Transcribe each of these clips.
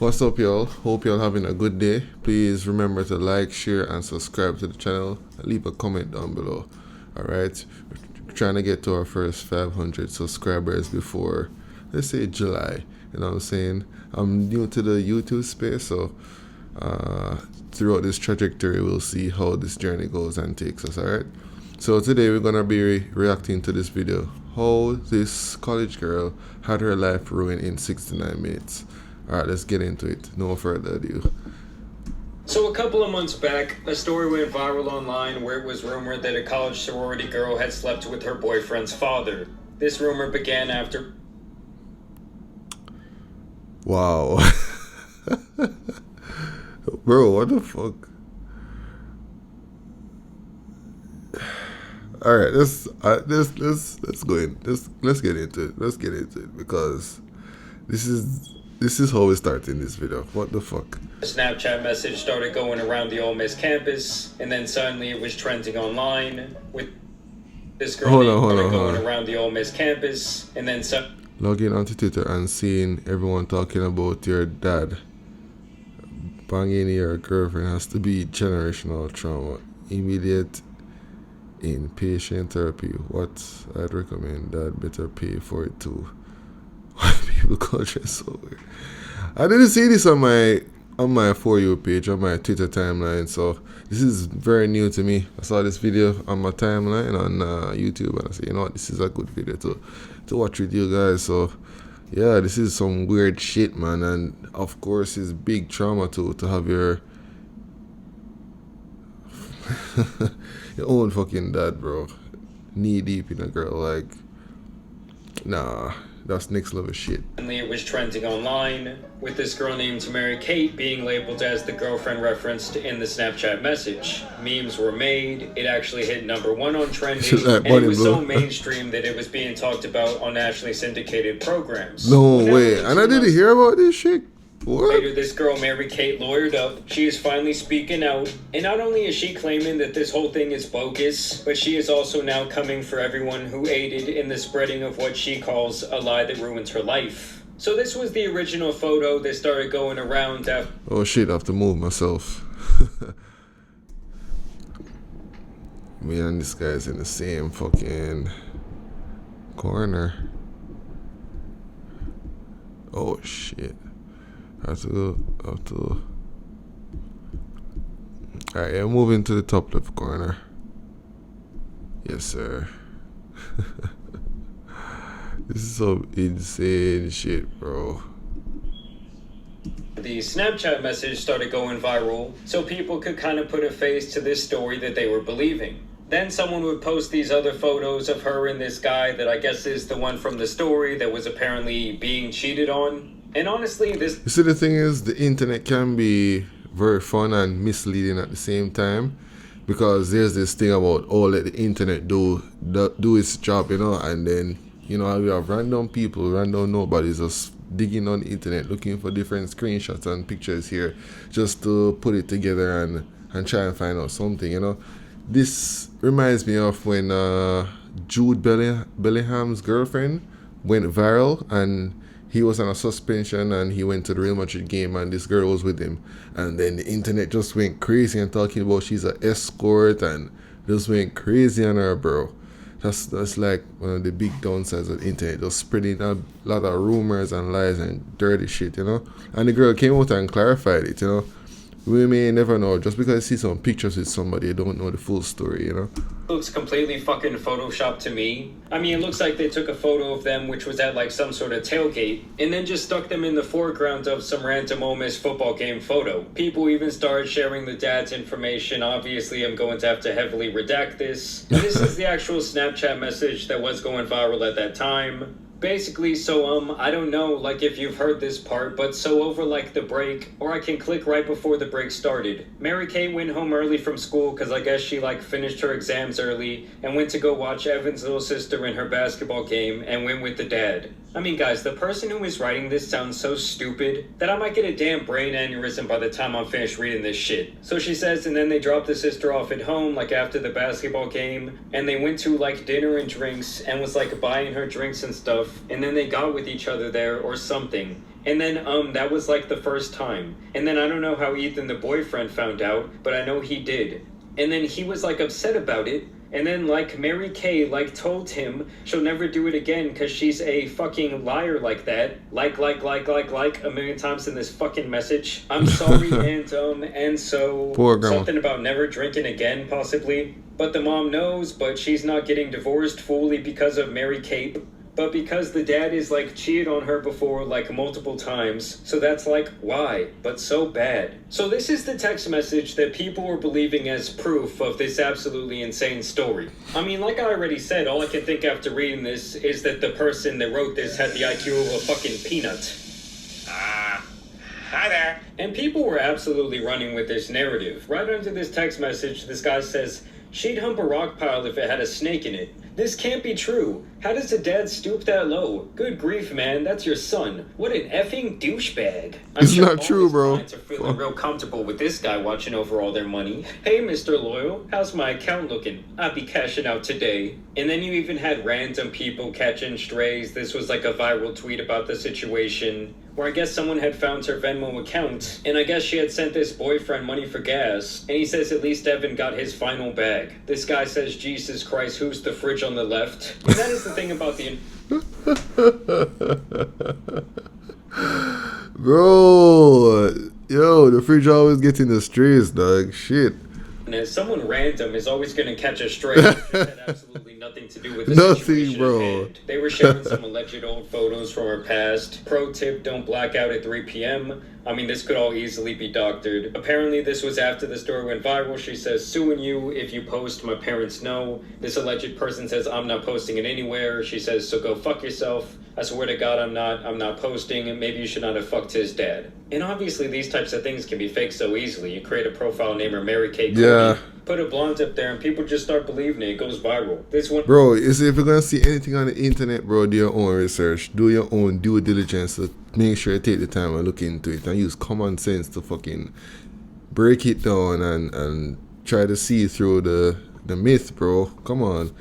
What's up, y'all? Hope y'all having a good day. Please remember to like, share, and subscribe to the channel. Leave a comment down below. Alright? We're trying to get to our first 500 subscribers before, let's say, July. You know what I'm saying? I'm new to the YouTube space, so throughout this trajectory, we'll see how this journey goes and takes us, alright? So today we're gonna be reacting to this video. How this college girl had her life ruined in 69 minutes. Alright, let's get into it. No further ado. So a couple of months back, a story went viral online where it was rumored that a college sorority girl had slept with her boyfriend's father. This rumor began after... Wow. Bro, what the fuck? Alright, let's go in. Let's get into it. Let's get into it because this is how we start in this video. What the fuck? A Snapchat message started going around the Ole Miss campus, and then suddenly it was trending online with this girl going around the Ole Miss campus, and then logging onto Twitter and seeing everyone talking about your dad banging your girlfriend has to be generational trauma. Immediate inpatient therapy. What I'd recommend that better pay for it too. People culture so weird. I didn't see this on my For You page, on my Twitter timeline, so this is very new to me. I saw this video on my timeline on YouTube and I said, you know what, this is a good video to watch with you guys. So yeah, this is some weird shit, man, and of course it's big trauma to have your your own fucking dad, bro, knee deep in a girl. Like, nah, that's next level shit. It was trending online with this girl named Mary Kate being labeled as the girlfriend referenced in the Snapchat message. Memes were made. It actually hit #1 on trending, and it was so mainstream that it was being talked about on nationally syndicated programs. No way, and I didn't hear about this shit. What? Later, this girl, Mary Kate, lawyered up. She is finally speaking out. And not only is she claiming that this whole thing is bogus, but she is also now coming for everyone who aided in the spreading of what she calls a lie that ruins her life. So this was the original photo that started going around after... Oh shit, I have to move myself. Me and this guy's in the same fucking corner. Oh shit. I have to. Alright, yeah, moving to the top left corner. Yes, sir. This is some insane shit, bro. The Snapchat message started going viral, so people could kind of put a face to this story that they were believing. Then someone would post these other photos of her and this guy that I guess is the one from the story that was apparently being cheated on. And honestly, this... You see, the thing is, the internet can be very fun and misleading at the same time, because there's this thing about, oh, let the internet do its job, you know, and then, you know, we have random people, random nobodies just digging on the internet, looking for different screenshots and pictures here, just to put it together and try and find out something, you know. This reminds me of when Jude Bellingham's girlfriend went viral, and he was on a suspension and he went to the Real Madrid game and this girl was with him, and then the internet just went crazy and talking about she's an escort and just went crazy on her, bro. That's like one of the big downsides of the internet, just spreading a lot of rumors and lies and dirty shit, you know. And the girl came out and clarified it, you know. We may never know. Just because I see some pictures with somebody, I don't know the full story, you know? Looks completely fucking photoshopped to me. I mean, it looks like they took a photo of them, which was at like some sort of tailgate, and then just stuck them in the foreground of some random Ole Miss football game photo. People even started sharing the dad's information. Obviously, I'm going to have to heavily redact this. And this is the actual Snapchat message that was going viral at that time. Basically, so, I don't know, like, if you've heard this part, but so over, like, the break, or I can click right before the break started. Mary Kate went home early from school because I guess she, like, finished her exams early and went to go watch Evan's little sister in her basketball game and went with the dad. I mean, guys, the person who is writing this sounds so stupid that I might get a damn brain aneurysm by the time I'm finished reading this shit. So she says, and then they dropped the sister off at home, like after the basketball game, and they went to like dinner and drinks and was like buying her drinks and stuff, and then they got with each other there or something. And then, that was like the first time. And then I don't know how Ethan, the boyfriend, found out, but I know he did. And then he was like upset about it. And then, like, Mary Kay, like, told him she'll never do it again because she's a fucking liar like that. Like, a million times in this fucking message. I'm sorry, and so Poor grandma. something about never drinking again, possibly. But the mom knows, but she's not getting divorced fully because of Mary Kay. But because the dad is like cheated on her before like multiple times, so that's like why, but so bad. So this is the text message that people were believing as proof of this absolutely insane story. I mean, like I already said, all I can think after reading this is that the person that wrote this had the IQ of a fucking peanut. Hi there. And people were absolutely running with this narrative. Right under this text message, this guy says, she'd hump a rock pile if it had a snake in it. This can't be true. How does a dad stoop that low? Good grief, man. That's your son. What an effing douchebag. It's not true, bro. Clients are feeling real comfortable with this guy watching over all their money. Hey, Mr. Loyal, how's my account looking? I'll be cashing out today. And then you even had random people catching strays. This was like a viral tweet about the situation, where I guess someone had found her Venmo account, and I guess she had sent this boyfriend money for gas, and he says at least Evan got his final bag. This guy says, Jesus Christ, who's the fridge on the left? And that is the thing about the... Bro, yo, the fridge always gets in the strays, dog. Shit. And someone random is always going to catch a stray. It had absolutely nothing to do with the Nothing, situation bro. at hand. They were sharing some alleged old photos from her past. Pro tip, don't black out at 3 p.m. I mean, this could all easily be doctored. Apparently, this was after the story went viral. She says, suing you if you post, my parents know. This alleged person says, I'm not posting it anywhere. She says, so go fuck yourself. I swear to God, I'm not posting, and maybe you should not have fucked his dad. And obviously, these types of things can be faked so easily. You create a profile name or Mary Kay Cody, Yeah. put a blonde up there, and people just start believing it. It goes viral. This one... Bro, you see, if you're gonna see anything on the internet, bro, do your own research, do your own due diligence, to make sure you take the time and look into it and use common sense to fucking break it down and try to see through the myth, bro. Come on.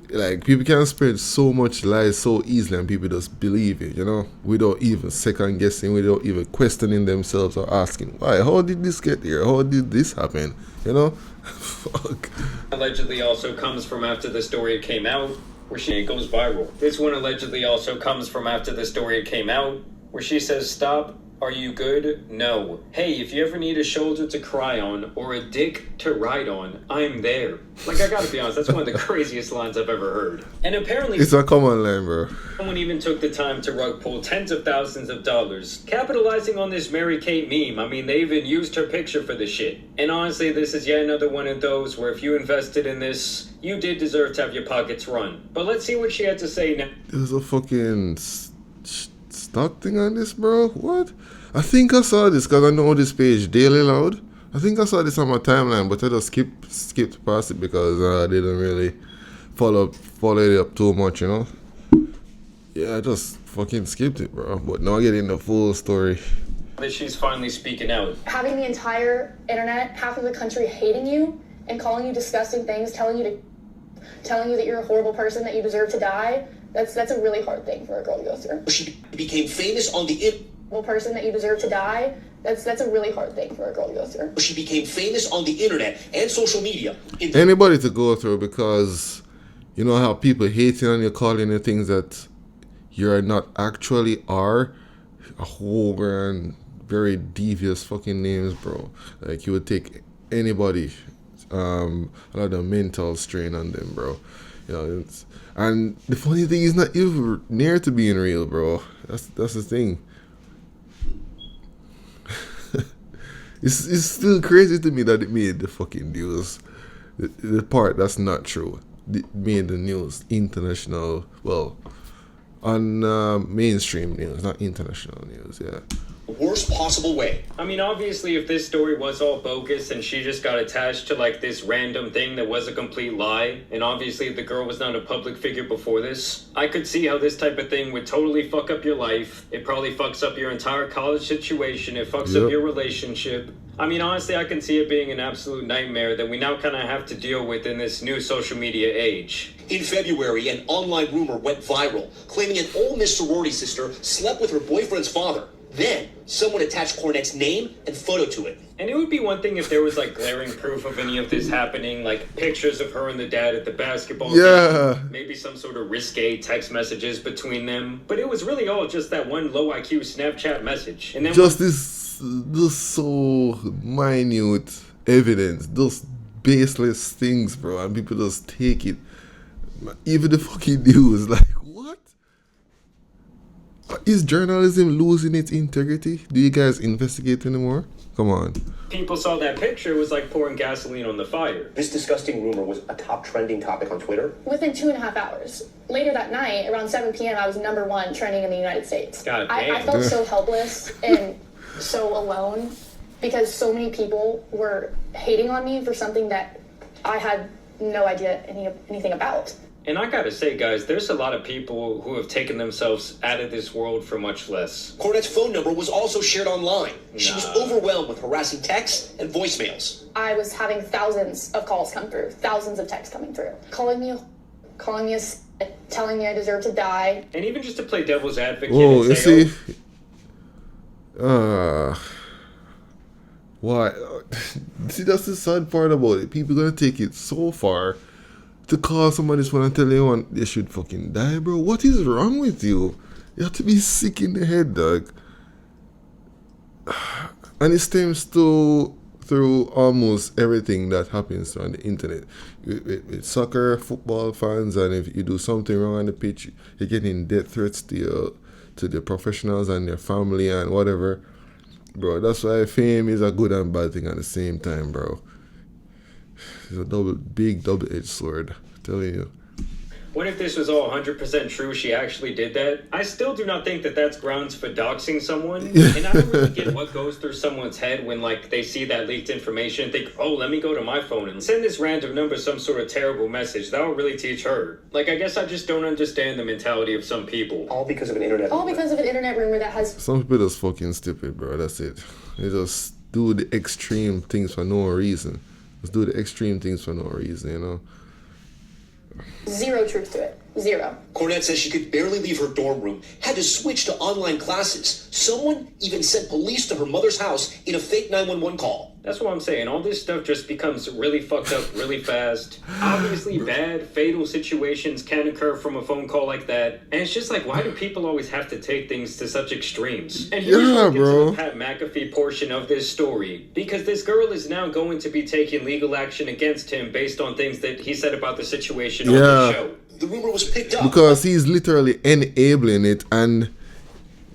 Like, people can spread so much lies so easily and people just believe it, you know, without even second guessing, without even questioning themselves or asking, why, how did this get here, how did this happen, you know? Fuck. Allegedly also comes from after the story came out, where it goes viral. This one allegedly also comes from after the story came out, where she says, stop, are you good? No. Hey, if you ever need a shoulder to cry on or a dick to ride on, I'm there. Like, I gotta be honest, that's one of the craziest lines I've ever heard. And apparently... It's a common line, bro. Someone even took the time to rug pull tens of thousands of dollars, capitalizing on this Mary Kate meme. I mean, they even used her picture for the shit. And honestly, this is yet another one of those where if you invested in this, you did deserve to have your pockets run. But let's see what she had to say now. There's a fucking stock thing on this, bro. What? I think I saw this because I know this page, Daily Loud. I think I saw this on my timeline, but I just skipped past it because I didn't really follow it up too much, you know. Yeah, I just fucking skipped it, bro. But now I get in the full story. That she's finally speaking out. Having the entire internet, half of the country hating you and calling you disgusting things, telling you that you're a horrible person, that you deserve to die. That's a really hard thing for a girl to go through. She became famous on the internet. Person that you deserve to die. That's a really hard thing for a girl to go through. She became famous on the internet and social media. Anybody to go through, because you know how people hating on you, calling you things that you're not actually are. A whole grand, very devious fucking names, bro. Like, you would take anybody, a lot of mental strain on them, bro. You know, and the funny thing is not even near to being real, bro. That's the thing. It's still crazy to me that it made the fucking news. The part that's not true, it made the news international. Well, on mainstream news, not international news. Yeah, worst possible way. I mean, obviously, if this story was all bogus and she just got attached to like this random thing that was a complete lie, and obviously the girl was not a public figure before this, I could see how this type of thing would totally fuck up your life. It probably fucks up your entire college situation. It fucks up your relationship. I mean, honestly, I can see it being an absolute nightmare that we now kind of have to deal with in this new social media age. In February, an online rumor went viral, claiming an old Miss sorority sister slept with her boyfriend's father. Then, someone attached Cornette's name and photo to it. And it would be one thing if there was like glaring proof of any of this happening, like pictures of her and the dad at the basketball game, maybe some sort of risque text messages between them. But it was really all just that one low IQ Snapchat message. And then just this so minute evidence, those baseless things, bro, and people just take it. Even the fucking news, like, what? Is journalism losing its integrity? Do you guys investigate anymore? Come on. People saw that picture, it was like pouring gasoline on the fire. This disgusting rumor was a top trending topic on Twitter. Within 2.5 hours. Later that night, around 7 p.m., I was #1 trending in the United States. God I damn. felt so helpless and so alone because so many people were hating on me for something that I had no idea anything about. And I gotta say, guys, there's a lot of people who have taken themselves out of this world for much less. Cornette's phone number was also shared online. She was Nah. overwhelmed with harassing texts and voicemails. I was having thousands of calls come through, thousands of texts coming through, calling me, telling me I deserve to die. And even just to play devil's advocate Oh, and you say, see? Why? See, that's the sad part about it. People gonna take it so far to call somebody this one and tell anyone they should fucking die, bro. What is wrong with you? You have to be sick in the head, dog. And it stems through almost everything that happens on the internet. With soccer, football fans, and if you do something wrong on the pitch, you're getting death threats to the professionals and their family and whatever. Bro, that's why fame is a good and bad thing at the same time, bro. It's a big double-edged sword, I'm telling you. what if this was all 100% true, she actually did that? I still do not think that that's grounds for doxing someone. And I don't really get what goes through someone's head when, like, they see that leaked information and think, oh, let me go to my phone and send this random number some sort of terrible message. That'll really teach her. Like, I guess I just don't understand the mentality of some people. All because of an internet All rumor. because of an internet rumor that has Some people just fucking stupid, bro. That's it. They just do the extreme things for no reason. Just do the extreme things for no reason, you know? zero truth to it. Zero. Cornette says she could barely leave her dorm room, had to switch to online classes. Someone even sent police to her mother's house in a fake 911 call. That's what I'm saying. All this stuff just becomes really fucked up really fast. Obviously, bad, fatal situations can occur from a phone call like that. And it's just like, why do people always have to take things to such extremes? And here's Yeah, what gets bro. to the Pat McAfee portion of this story. Because this girl is now going to be taking legal action against him based on things that he said about the situation on Yeah. the show. The rumor was picked up. Because he's literally enabling it, and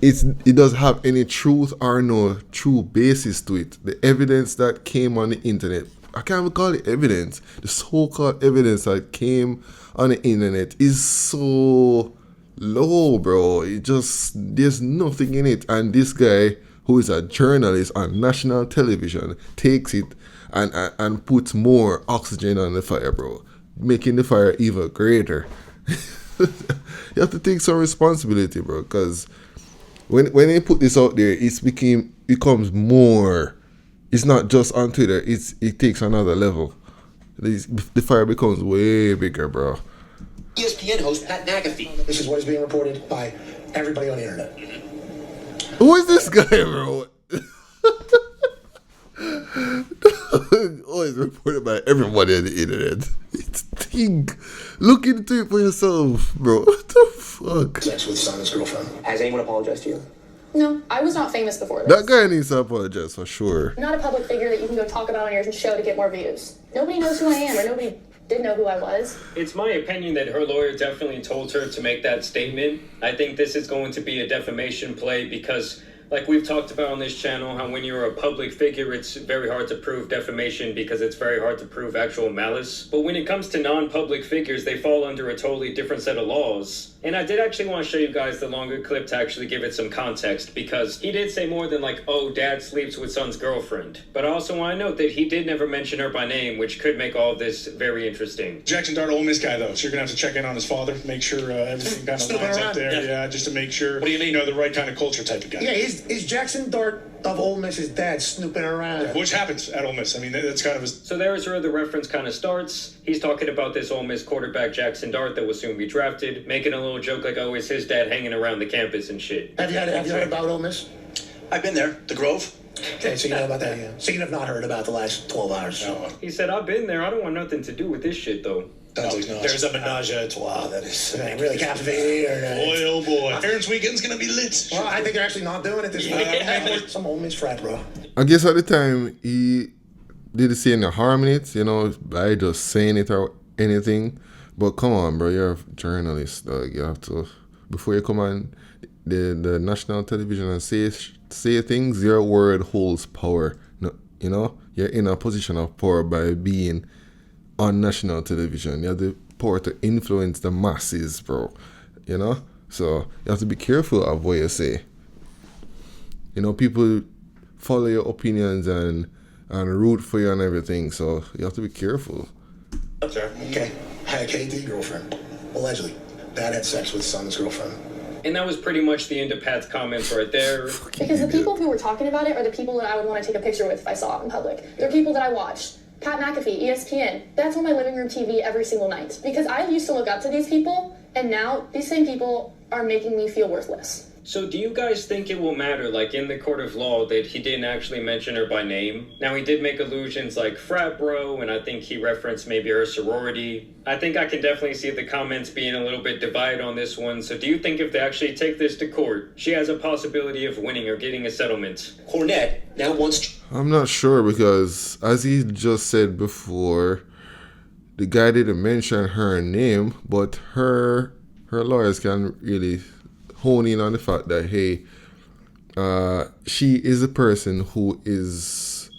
it doesn't have any truth or no true basis to it. The evidence that came on the internet, I can't even call it evidence. The so-called evidence that came on the internet is so low, bro. There's nothing in it. And this guy, who is a journalist on national television, takes it and puts more oxygen on the fire, bro, making the fire even greater. You have to take some responsibility, bro, because when they put this out there, becomes more. It's not just on Twitter. It takes another level. The fire becomes way bigger, bro. ESPN host Pat McAfee. This is what is being reported by everybody on the internet. Who is this guy, bro? Oh, it's reported by everybody on the internet. Think. Look into it for yourself, bro. What the fuck? Sex with Simon's girlfriend. Has anyone apologized to you? No, I was not famous before this. That guy needs to apologize for sure. I'm not a public figure that you can go talk about on your show to get more views. Nobody knows who I am, or nobody did know who I was. It's my opinion that her lawyer definitely told her to make that statement. I think this is going to be a defamation play because Like we've talked about on this channel, how when you're a public figure, it's very hard to prove defamation because it's very hard to prove actual malice. But when it comes to non-public figures, they fall under a totally different set of laws. And I did actually want to show you guys the longer clip to actually give it some context, because he did say more than like, oh, dad sleeps with son's girlfriend. But I also want to note that he did never mention her by name, which could make all of this very interesting. Jackson Dart, Ole Miss guy, though, so you're going to have to check in on his father, make sure everything kind of lines up there. Yeah, just to make sure, What do you mean? the right kind of culture type of guy. Yeah, is Jackson Dart of Ole Miss's dad snooping around? Which happens at Ole Miss. I mean, that's kind of his... So there's where the reference kind of starts. He's talking about this Ole Miss quarterback Jackson Dart that will soon be drafted, making a little joke like, oh, it's his dad hanging around the campus and shit. Have you heard about Ole Miss? I've been there. The Grove. Okay, so you know about that, yeah. So you have not heard about the last 12 hours. No, He said, I've been there. I don't want nothing to do with this shit, though. sounds like not. There's a menage a trois that is... Really captivating, or... Boy, oh boy. Parents' weekend's going to be lit. Well, I think they're actually not doing it this week. Some Ole Miss frat, bro. I guess at the time he didn't see any harm in it, by just saying it or anything. But come on, bro, you're a journalist, dog. You have to, before you come on the national television and say things, your word holds power. No, you're in a position of power by being on national television. You have the power to influence the masses, bro. So you have to be careful of what you say. People follow your opinions and root for you and everything, so you have to be careful. Okay. Had a KD girlfriend. Allegedly. Dad had sex with son's girlfriend. And that was pretty much the end of Pat's comments right there. Because the people who were talking about it are the people that I would want to take a picture with if I saw it in public. They're people that I watched. Pat McAfee, ESPN. That's on my living room TV every single night. Because I used to look up to these people, and now these same people are making me feel worthless. So do you guys think it will matter, like in the court of law, that he didn't actually mention her by name? Now, he did make allusions like frat bro, and I think he referenced maybe her sorority. I think I can definitely see the comments being a little bit divided on this one. So do you think if they actually take this to court, she has a possibility of winning or getting a settlement? Cornette now wants... I'm not sure, because as he just said before, the guy didn't mention her name, but her lawyers can really hone in on the fact that, hey, she is a person who is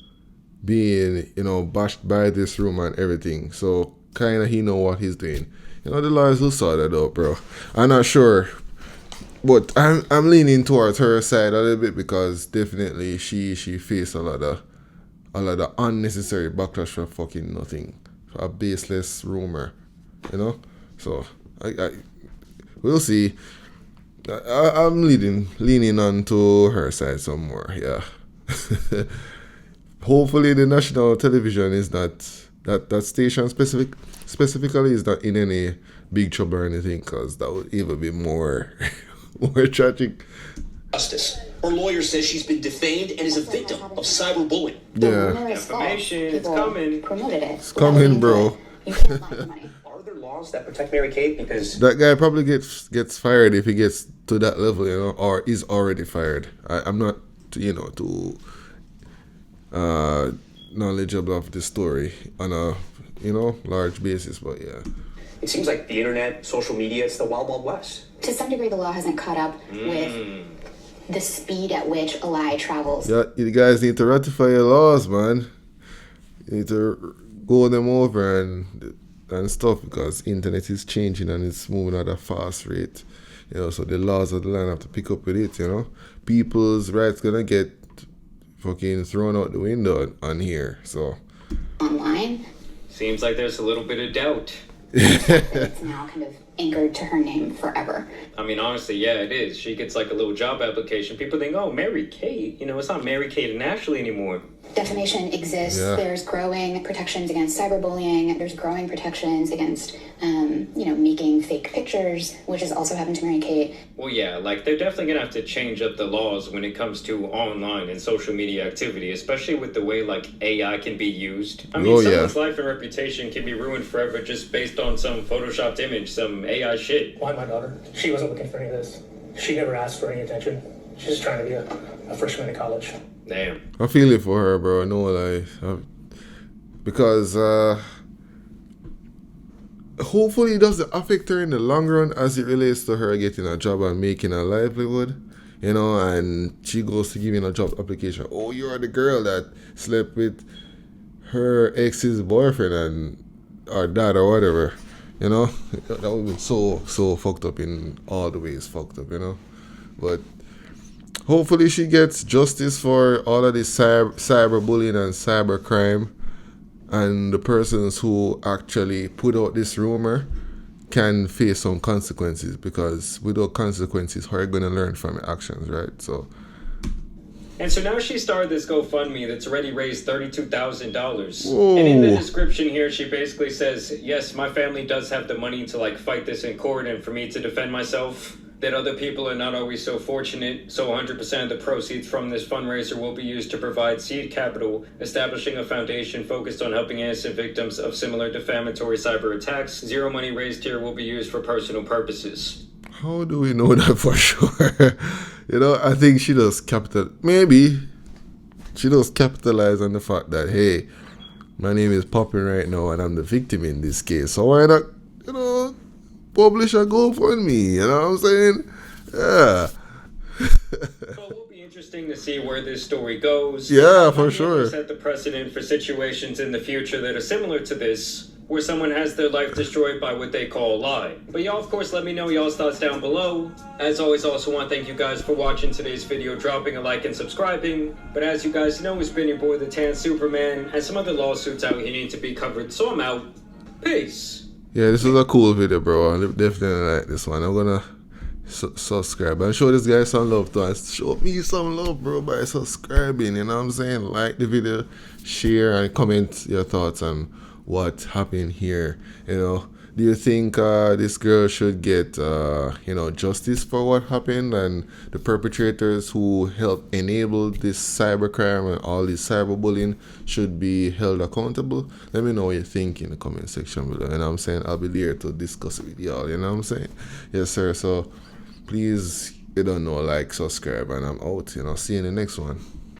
being, bashed by this rumor and everything. So kind of he know what he's doing. The lawyers will sort that out, bro. I'm not sure, but I'm leaning towards her side a little bit, because definitely she faced a lot of unnecessary backlash for fucking nothing, for a baseless rumor, So we'll see. I'm leaning on to her side some more, yeah. Hopefully the national television is not, that station specifically is not in any big trouble or anything, because that would even be more tragic. Justice. Her lawyer says she's been defamed and is a victim of cyberbullying. Yeah. Defamation, it's coming. Promoted it. It's coming, bro. You can't lie to money. Are there laws that protect Mary Kate? Because... That guy probably gets fired if he gets to that level, or is already fired. I'm not, too knowledgeable of the story on a, large basis, but yeah. It seems like the internet, social media, it's the wild, wild west. To some degree, the law hasn't caught up with the speed at which a lie travels. Yeah, you guys need to ratify your laws, man. You need to go them over and stuff, because internet is changing and it's moving at a fast rate. So the laws of the land have to pick up with it, People's rights gonna get fucking thrown out the window on here, so. Online. Seems like there's a little bit of doubt. It's now kind of anchored to her name forever. I mean, honestly, yeah, it is. She gets like a little job application. People think, oh, Mary Kate. It's not Mary Kate and Ashley anymore. Defamation exists. Yeah. There's growing protections against cyberbullying. There's growing protections against, making fake pictures, which has also happened to Mary Kate. Well, yeah, like they're definitely going to have to change up the laws when it comes to online and social media activity, especially with the way like AI can be used. I mean, someone's life and reputation can be ruined forever just based on some photoshopped image, some AI shit. Why my daughter? She wasn't looking for any of this. She never asked for any attention. She's just trying to be a freshman in college. Damn. I feel it for her, bro. No lie. Because hopefully it doesn't affect her in the long run as it relates to her getting a job and making a livelihood. you know, and she goes to give in a job application. Oh, you're the girl that slept with her ex's boyfriend and or dad or whatever, you know. That would be so fucked up in all the ways fucked up, you know. But hopefully she gets justice for all of this cyberbullying and cybercrime, and the persons who actually put out this rumor can face some consequences, because without consequences, how are you going to learn from your actions, right? So. And so now she started this GoFundMe that's already raised $32,000. Whoa. And in the description here, she basically says, yes, my family does have the money to like fight this in court and for me to defend myself. That other people are not always so fortunate, so 100% of the proceeds from this fundraiser will be used to provide seed capital, establishing a foundation focused on helping innocent victims of similar defamatory cyber attacks. Zero money raised here will be used for personal purposes. How do we know that for sure? You know, I think she does maybe she does capitalize on the fact that, hey, my name is popping right now and I'm the victim in this case. So why not, you know, publish a GoFundMe, you know what I'm saying? Yeah. Well, it will be interesting to see where this story goes. Yeah, for sure. Set the precedent for situations in the future that are similar to this, where someone has their life destroyed by what they call a lie. But y'all, of course, let me know y'all's thoughts down below. As always, also want to thank you guys for watching today's video, dropping a like and subscribing. But as you guys know, it's been your boy, the Tan Superman, and some other lawsuits out here need to be covered, so I'm out. Peace. Yeah, this was a cool video, bro. I definitely like this one. I'm gonna subscribe and show this guy some love too. And show me some love, bro, by subscribing. You know what I'm saying? Like the video, share, and comment your thoughts on what happened here. You know, do you think this girl should get you know, justice for what happened, and the perpetrators who helped enable this cybercrime and all this cyberbullying should be held accountable? Let me know what you think in the comment section below. You know what I'm saying? I'll be there to discuss it with y'all. You know what I'm saying? Yes, sir. So please, you don't know, like, subscribe, and I'm out. You know, see you in the next one.